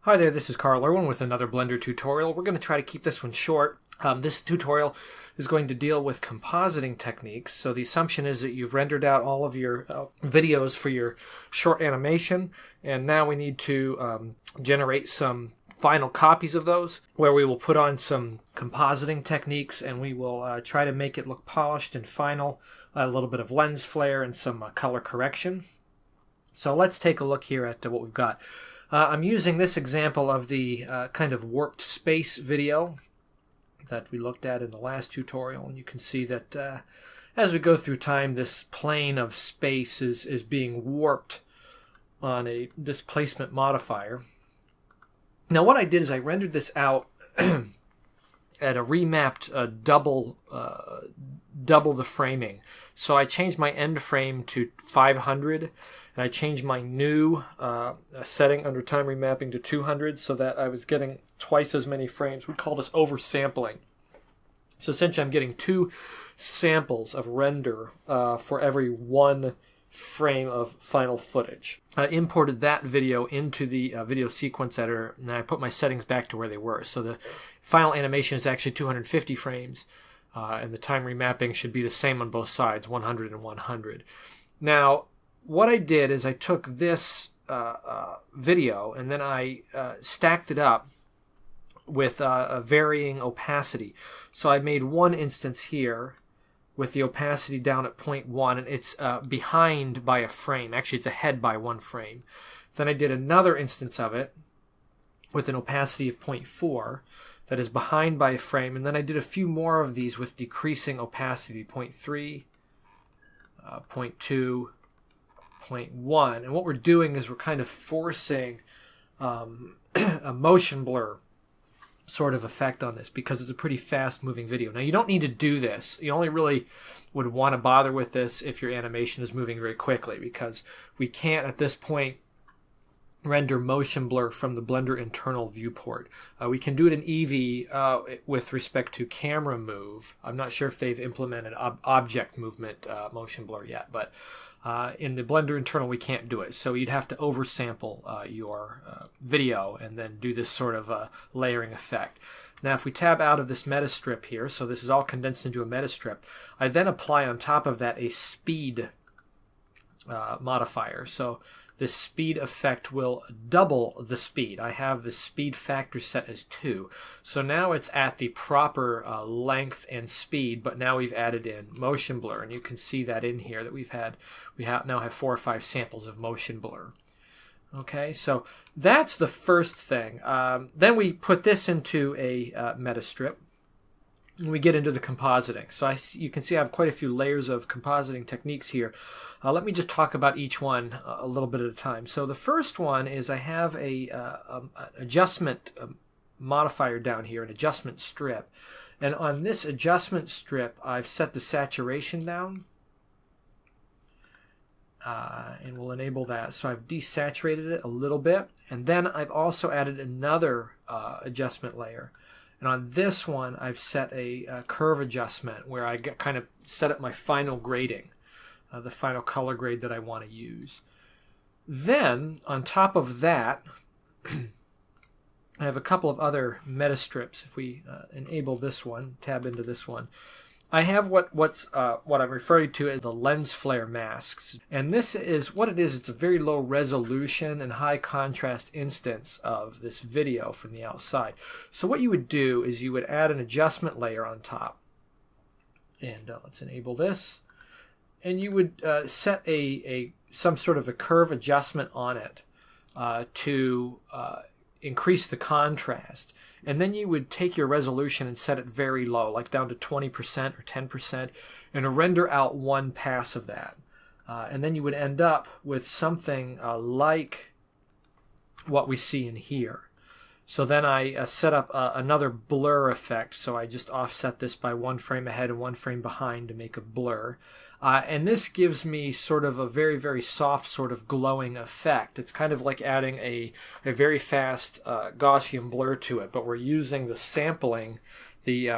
Hi there, this is Carl Irwin with another Blender tutorial. We're going to try to keep this one short. This tutorial is going to deal with compositing techniques. So the assumption is that you've rendered out all of your videos for your short animation, and now we need to generate some final copies of those where we will put on some compositing techniques and we will try to make it look polished and final, a little bit of lens flare and some color correction. So let's take a look here at what we've got. I'm using this example of the kind of warped space video that we looked at in the last tutorial, and you can see that as we go through time, this plane of space is being warped on a displacement modifier. Now what I did is I rendered this out at a remapped double the framing. So I changed my end frame to 500, and I changed my new setting under time remapping to 200 so that I was getting twice as many frames. We call this oversampling. So essentially I'm getting 2 samples of render for every 1 frame of final footage. I imported that video into the video sequence editor, and I put my settings back to where they were. So the final animation is actually 250 frames, and the time remapping should be the same on both sides, 100 and 100. Now, what I did is I took this video and then I stacked it up with a varying opacity. So I made one instance here with the opacity down at 0.1, and it's behind by a frame. Actually, it's ahead by 1 frame. Then I did another instance of it with an opacity of 0.4 that is behind by a frame, and then I did a few more of these with decreasing opacity, 0.3, 0.2, 0.1. And what we're doing is we're kind of forcing a motion blur sort of effect on this because it's a pretty fast moving video. Now you don't need to do this. You only really would want to bother with this if your animation is moving very quickly, because we can't at this point render motion blur from the Blender internal viewport. We can do it in Eevee with respect to camera move. I'm not sure if they've implemented object movement motion blur yet, but in the Blender internal we can't do it. So you'd have to oversample your video and then do this sort of layering effect. Now if we tab out of this meta strip here, so this is all condensed into a meta strip, I then apply on top of that a speed modifier. So this speed effect will double the speed. I have the speed factor set as 2. So now it's at the proper length and speed, but now we've added in motion blur. And you can see that in here that we now have 4 or 5 samples of motion blur. Okay, so that's the first thing. Then we put this into a meta strip, and we get into the compositing. So you can see I have quite a few layers of compositing techniques here. Let me just talk about each one a little bit at a time. So the first one is I have an adjustment modifier down here, an adjustment strip. And on this adjustment strip, I've set the saturation down. And we'll enable that. So I've desaturated it a little bit. And then I've also added another adjustment layer. And on this one, I've set a curve adjustment where I kind of set up my final grading, the final color grade that I want to use. Then, on top of that, I have a couple of other meta strips. If we enable this one, tab into this one, I have what I'm referring to as the lens flare masks. And this is what it is. It's a very low resolution and high contrast instance of this video from the outside. So what you would do is you would add an adjustment layer on top. And let's enable this. And you would set some sort of a curve adjustment on it to increase the contrast. And then you would take your resolution and set it very low, like down to 20% or 10%, and render out 1 pass of that. And then you would end up with something like what we see in here. So then I set up another blur effect. So I just offset this by 1 frame ahead and 1 frame behind to make a blur. And this gives me sort of a very, very soft sort of glowing effect. It's kind of like adding a very fast Gaussian blur to it, but we're using the sampling, the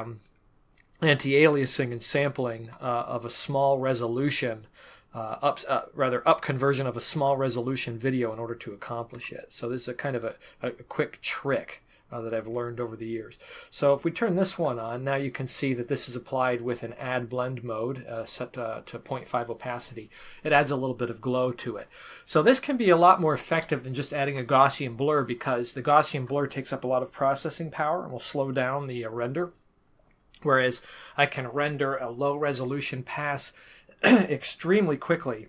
anti-aliasing and sampling of a small resolution up conversion of a small resolution video in order to accomplish it. So this is a kind of a quick trick that I've learned over the years. So if we turn this one on, now you can see that this is applied with an add blend mode set to 0.5 opacity. It adds a little bit of glow to it. So this can be a lot more effective than just adding a Gaussian blur, because the Gaussian blur takes up a lot of processing power and will slow down the render. Whereas I can render a low resolution pass extremely quickly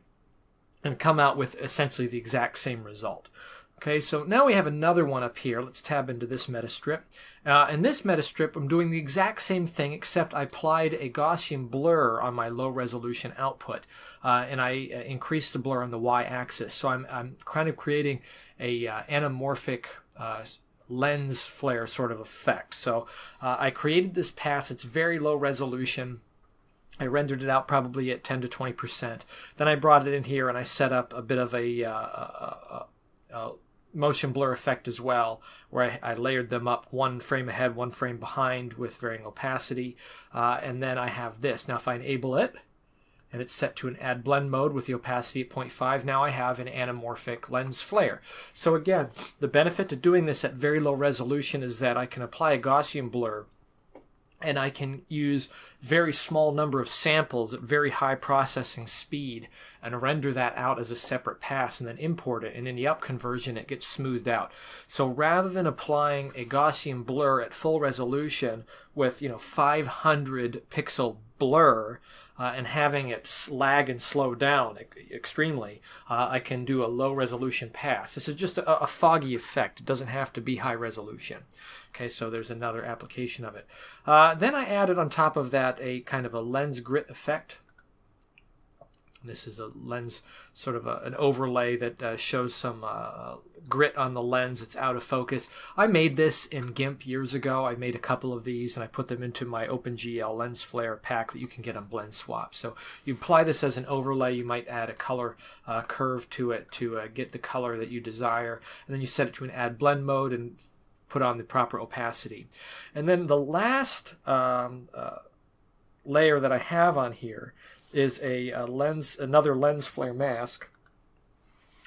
and come out with essentially the exact same result. Okay, so now we have another one up here. Let's tab into this metastrip. In this metastrip, I'm doing the exact same thing, except I applied a Gaussian blur on my low resolution output, and I increased the blur on the y-axis. So I'm kind of creating a anamorphic lens flare sort of effect. So I created this pass. It's very low resolution. I rendered it out probably at 10 to 20%. Then I brought it in here and I set up a bit of a motion blur effect as well, where I layered them up one frame ahead, one frame behind with varying opacity. And then I have this. Now if I enable it, and it's set to an add blend mode with the opacity at 0.5, now I have an anamorphic lens flare. So again, the benefit to doing this at very low resolution is that I can apply a Gaussian blur, and I can use very small number of samples at very high processing speed and render that out as a separate pass and then import it. And in the up conversion, it gets smoothed out. So rather than applying a Gaussian blur at full resolution with 500 pixel blur and having it lag and slow down extremely, I can do a low resolution pass. This is just a foggy effect. It doesn't have to be high resolution. Okay, so there's another application of it. Then I added on top of that a kind of a lens grit effect. This is a lens, sort of an overlay that shows some grit on the lens. It's out of focus. I made this in GIMP years ago. I made a couple of these and I put them into my OpenGL lens flare pack that you can get on Blend Swap. So you apply this as an overlay. You might add a color curve to it to get the color that you desire. And then you set it to an add blend mode and put on the proper opacity. And then the last layer that I have on here is another lens flare mask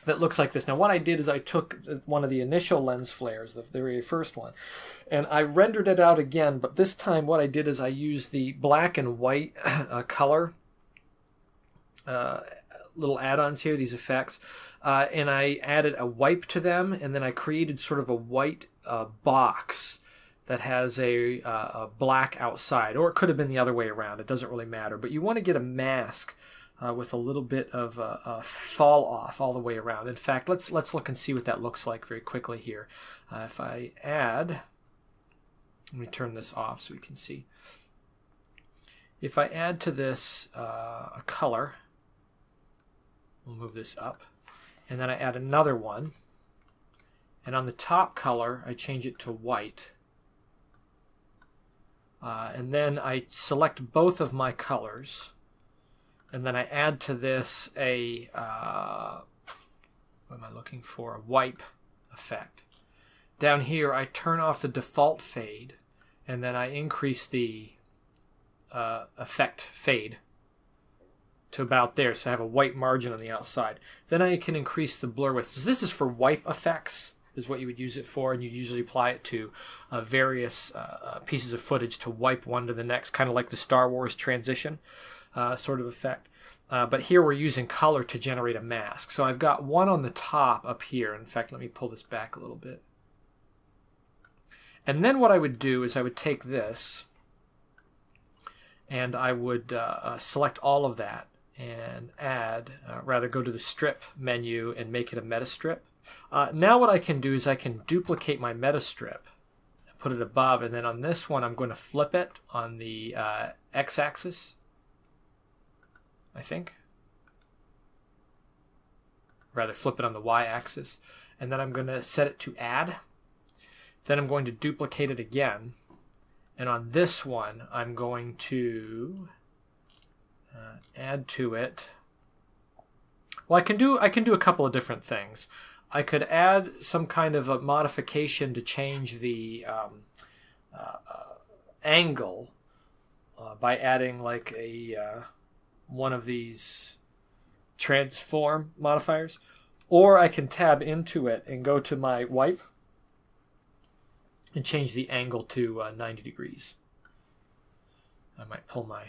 that looks like this. Now what I did is I took one of the initial lens flares, the very first one, and I rendered it out again, but this time what I did is I used the black and white color little add-ons here, these effects, and I added a wipe to them, and then I created sort of a white box that has a black outside, or it could have been the other way around. It doesn't really matter, but you want to get a mask with a little bit of fall off all the way around. In fact, let's look and see what that looks like very quickly here. If I add, let me turn this off so we can see. If I add to this a color, we'll move this up, and then I add another one, and on the top color I change it to white, and then I select both of my colors, and then I add to this a what am I looking for? A wipe effect. Down here I turn off the default fade, and then I increase the effect fade to about there, so I have a white margin on the outside. Then I can increase the blur width. So this is for wipe effects, is what you would use it for, and you usually apply it to various pieces of footage to wipe one to the next, kind of like the Star Wars transition sort of effect. But here we're using color to generate a mask. So I've got one on the top up here. In fact, let me pull this back a little bit. And then what I would do is I would take this and I would select all of that and add, rather go to the strip menu and make it a meta strip. Now what I can do is I can duplicate my meta strip, put it above, and then on this one I'm going to flip it on the x-axis, I think. Rather flip it on the y-axis, and then I'm going to set it to add. Then I'm going to duplicate it again, and on this one I'm going to add to it. Well, I can do a couple of different things. I could add some kind of a modification to change the angle by adding like a one of these transform modifiers, or I can tab into it and go to my wipe and change the angle to 90 degrees. I might pull my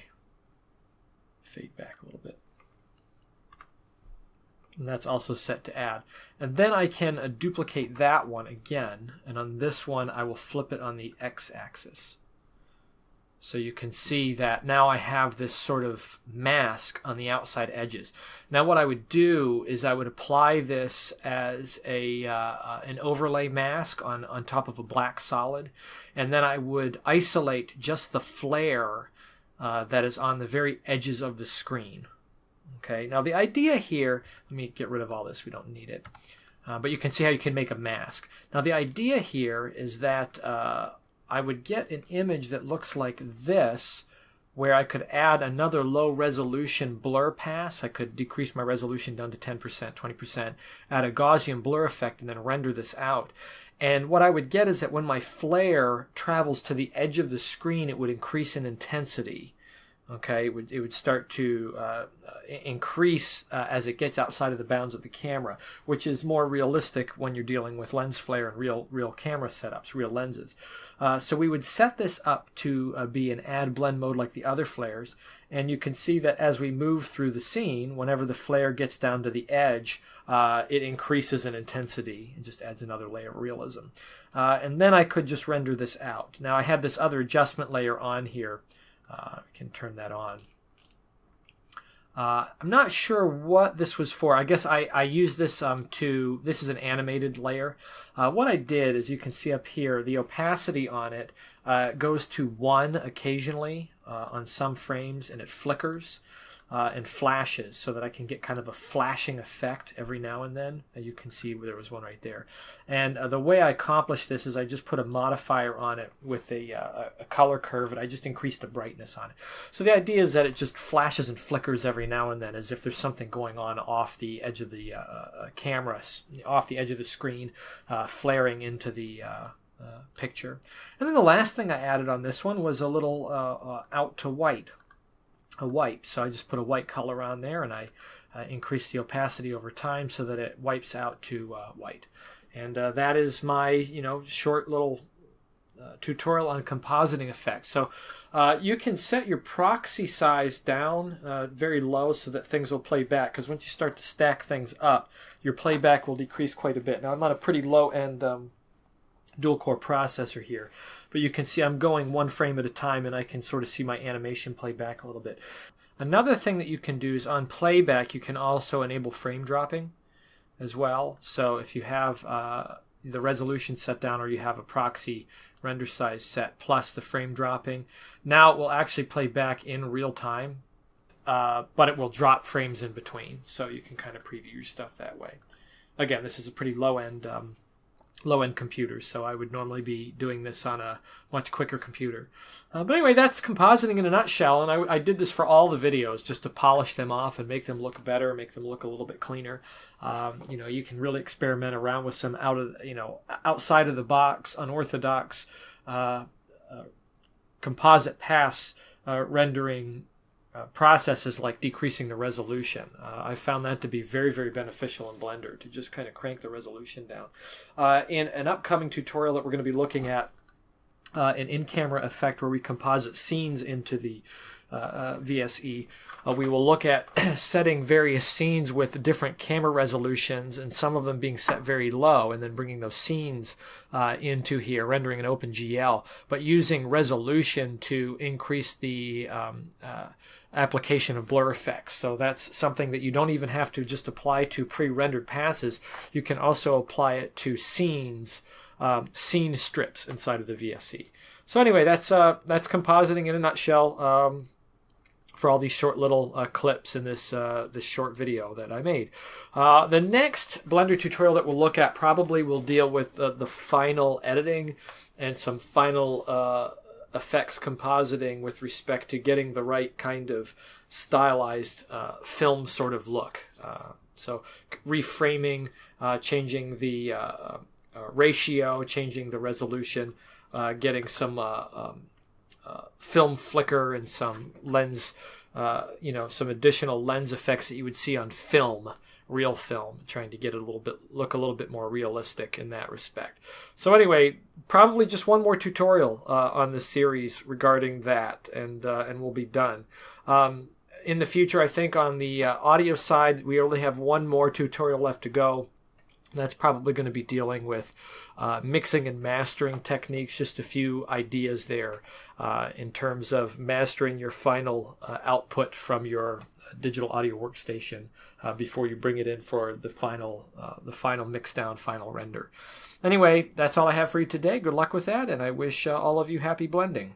fade back a little bit. And that's also set to add. And then I can duplicate that one again, and on this one I will flip it on the x-axis. So you can see that now I have this sort of mask on the outside edges. Now what I would do is I would apply this as an overlay mask on top of a black solid, and then I would isolate just the flare that is on the very edges of the screen. Okay, now the idea here, let me get rid of all this, we don't need it. But you can see how you can make a mask. Now the idea here is that I would get an image that looks like this, where I could add another low resolution blur pass. I could decrease my resolution down to 10%, 20%, add a Gaussian blur effect, and then render this out. And what I would get is that when my flare travels to the edge of the screen, it would increase in intensity. Okay, it would start to increase as it gets outside of the bounds of the camera, which is more realistic when you're dealing with lens flare and real camera setups, real lenses. So we would set this up to be an add blend mode like the other flares, and you can see that as we move through the scene, whenever the flare gets down to the edge, it increases in intensity and just adds another layer of realism. And then I could just render this out. Now I have this other adjustment layer on here. I can turn that on. I'm not sure what this was for. I guess I used this this is an animated layer. What I did, as you can see up here, the opacity on it goes to 1 occasionally on some frames, and it flickers and flashes so that I can get kind of a flashing effect every now and then. You can see there was one right there. And the way I accomplished this is I just put a modifier on it with a color curve, and I just increased the brightness on it. So the idea is that it just flashes and flickers every now and then as if there's something going on off the edge of the camera, off the edge of the screen, flaring into the picture. And then the last thing I added on this one was a little out to white. A white, so I just put a white color on there, and I increase the opacity over time so that it wipes out to white. And that is my short little tutorial on compositing effects. So you can set your proxy size down very low so that things will play back, because once you start to stack things up, your playback will decrease quite a bit. Now I'm on a pretty low end dual core processor here, but you can see I'm going 1 frame at a time, and I can sort of see my animation play back a little bit. Another thing that you can do is on playback you can also enable frame dropping as well. So if you have the resolution set down, or you have a proxy render size set plus the frame dropping, now it will actually play back in real time, but it will drop frames in between, so you can kind of preview your stuff that way. Again, this is a pretty low-end computers, so I would normally be doing this on a much quicker computer. But anyway, that's compositing in a nutshell, and I did this for all the videos just to polish them off and make them look better, make them look a little bit cleaner. You can really experiment around with some outside of the box, unorthodox composite pass rendering processes, like decreasing the resolution. I found that to be very, very beneficial in Blender, to just kind of crank the resolution down. In an upcoming tutorial that we're going to be looking at, an in-camera effect where we composite scenes into the VSE, we will look at setting various scenes with different camera resolutions, and some of them being set very low, and then bringing those scenes into here, rendering an OpenGL, but using resolution to increase the application of blur effects. So that's something that you don't even have to just apply to pre-rendered passes. You can also apply it to scenes, scene strips inside of the VSE. So anyway, that's compositing in a nutshell. For all these short little clips in this short video that I made. The next Blender tutorial that we'll look at probably will deal with the final editing and some final effects compositing with respect to getting the right kind of stylized film sort of look. So reframing, changing the ratio, changing the resolution, getting some film flicker and some lens some additional lens effects that you would see on film, real film, trying to get look a little bit more realistic in that respect. So anyway, probably just one more tutorial on this series regarding that, and we'll be done. In the future, I think on the audio side, we only have one more tutorial left to go. That's probably going to be dealing with mixing and mastering techniques, just a few ideas there in terms of mastering your final output from your digital audio workstation before you bring it in for the final mix down, final render. Anyway, that's all I have for you today. Good luck with that, and I wish all of you happy blending.